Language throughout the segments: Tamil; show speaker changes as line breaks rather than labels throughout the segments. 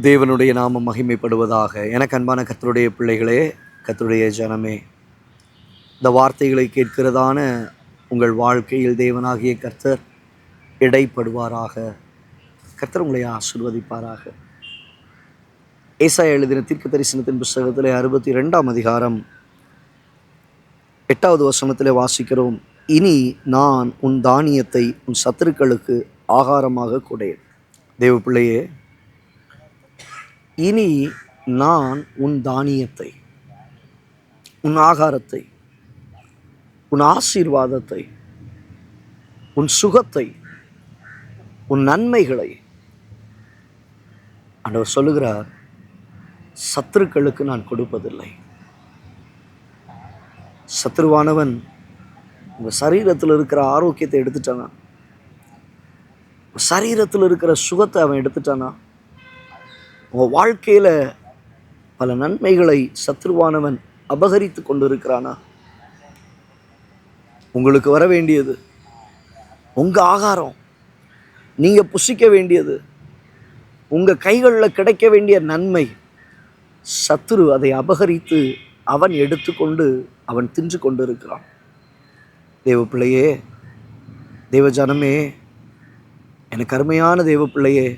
தேவனுடைய நாமம் மகிமைப்படுவதாக. எனக்கு அன்பான கர்த்தருடைய பிள்ளைகளே, கர்த்தருடைய ஜனமே, இந்த வார்த்தைகளை கேட்கிறதான உங்கள் வாழ்க்கையில் தேவனாகிய கர்த்தர் இடைப்படுவாராக. கர்த்தர் உங்களை ஆசீர்வதிப்பாராக. ஏசாயா எழுதின தீர்க்க தரிசனத்தின் புஸ்தகத்திலே 62ஆம் அதிகாரம் 8வது வசனத்திலே வாசிக்கிறோம். இனி நான் உன் தானியத்தை உன் சத்துருக்களுக்கு ஆகாரமாக கொடேன். தேவ பிள்ளையே, இனி நான் உன் தானியத்தை, உன் ஆகாரத்தை, உன் ஆசீர்வாதத்தை, உன் சுகத்தை, உன் நன்மைகளை ஆண்டவர் சொல்லுகிறார், சத்துருக்களுக்கு நான் கொடுப்பதில்லை. சத்துருவானவன் உங்கள் சரீரத்தில் இருக்கிற ஆரோக்கியத்தை எடுத்துட்டானா, சரீரத்தில் இருக்கிற சுகத்தை அவன் எடுத்துட்டானா, உங்கள் வாழ்க்கையில் பல நன்மைகளை சத்துருவானவன் அபகரித்து கொண்டு இருக்கிறானா, உங்களுக்கு வர வேண்டியது உங்கள் ஆகாரம், நீங்கள் புசிக்க வேண்டியது, உங்கள் கைகளில் கிடைக்க வேண்டிய நன்மை, சத்துரு அதை அபகரித்து அவன் எடுத்துக்கொண்டு அவன் தின்று கொண்டு இருக்கிறான். தேவ பிள்ளையே, தேவ ஜனமே, எனக்கு அருமையான தேவ பிள்ளையே,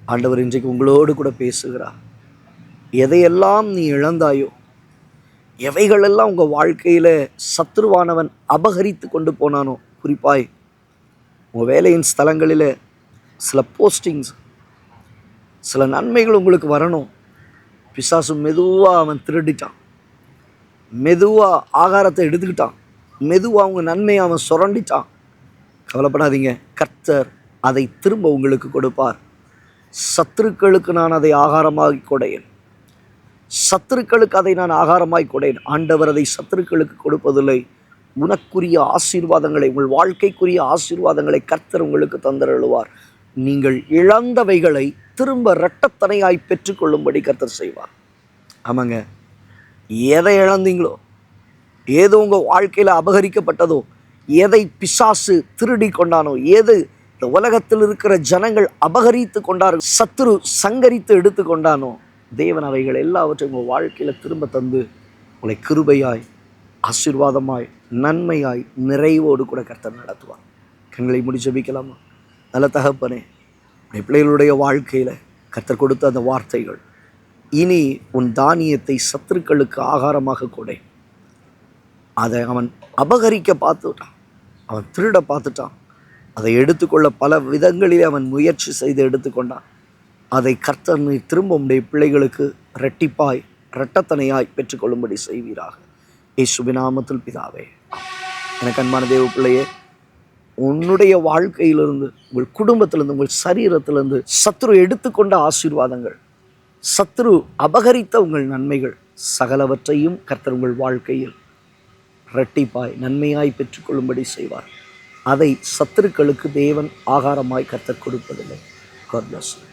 ஆண்டவர் இன்றைக்கு உங்களோடு கூட பேசுகிறார். எதையெல்லாம் நீ இழந்தாயோ, எவைகளெல்லாம் உங்கள் வாழ்க்கையில் சத்துருவானவன் அபகரித்து கொண்டு போனானோ, குறிப்பாய் உங்கள் வேலையின் ஸ்தலங்களில் சில போஸ்டிங்ஸ், சில நன்மைகள் உங்களுக்கு வரணும், பிசாசு மெதுவாக அவன் திருடிட்டான், மெதுவாக ஆகாரத்தை எடுத்துக்கிட்டான், மெதுவாக உங்கள் நன்மையை அவன் சுரண்டிட்டான். கவலைப்படாதீங்க, கர்த்தர் அதை திரும்ப உங்களுக்கு கொடுப்பார். சத்துருக்களுக்கு நான் அதை ஆகாரமாகி கொடேன், சத்துருக்களுக்கு அதை நான் ஆகாரமாய் கொடேன். ஆண்டவர் அதை சத்துருக்களுக்கு கொடுப்பதில்லை. உனக்குரிய ஆசீர்வாதங்களை, உங்கள் வாழ்க்கைக்குரிய ஆசீர்வாதங்களை கர்த்தர் உங்களுக்கு தந்தருளுவார். நீங்கள் இழந்தவைகளை திரும்ப இரட்டத்தனையாய் பெற்றுக்கொள்ளும்படி கர்த்தர் செய்வார். ஆமாங்க, எதை இழந்தீங்களோ, ஏதோ உங்கள் வாழ்க்கையில் அபகரிக்கப்பட்டதோ, எதை பிசாசு திருடி கொண்டானோ, எது இந்த உலகத்தில் இருக்கிற ஜனங்கள் அபகரித்து கொண்டார்கள், சத்துரு சங்கரித்து எடுத்து கொண்டானோ, தேவன் அவைகள் எல்லாவற்றையும் உங்கள் வாழ்க்கையில் திரும்ப தந்து உங்களை கிருபையாய், ஆசீர்வாதமாய், நன்மையாய், நிறைவோடு கூட கர்த்தர் நடத்துவார். கண்களை மூடி ஜெபிக்கலாமா? நல்ல தகப்பனே, உடைய பிள்ளைகளுடைய வாழ்க்கையில் கர்த்தர் கொடுத்த அந்த வார்த்தைகள், இனி உன் தானியத்தை சத்துருக்களுக்கு ஆகாரமாக கொடை. அதை அவன் அபகரிக்க பார்த்துட்டான், அவன் திருட பார்த்துட்டான், அதை எடுத்துக்கொள்ள பல விதங்களிலே அவன் முயற்சி செய்து எடுத்துக்கொண்டான். அதை கர்த்தர் நீ திரும்ப உடைய பிள்ளைகளுக்கு இரட்டிப்பாய், இரட்டத்தனையாய் பெற்றுக்கொள்ளும்படி செய்வீராக. இயேசுவின் நாமத்தில் பிதாவே. எனக்கு அன்பான தேவ பிள்ளையே, உன்னுடைய வாழ்க்கையிலிருந்து, உங்கள் குடும்பத்திலிருந்து, உங்கள் சரீரத்திலிருந்து சத்துரு எடுத்துக்கொண்ட ஆசீர்வாதங்கள், சத்துரு அபகரித்த உங்கள் நன்மைகள் சகலவற்றையும் கர்த்தர் உங்கள் வாழ்க்கையில் இரட்டிப்பாய், நன்மையாய் பெற்றுக்கொள்ளும்படி செய்வார். அதை சத்துருக்களுக்கு தேவன் ஆகாரமாய் கர்த்தர் கொடுப்பதில்லை. God bless you.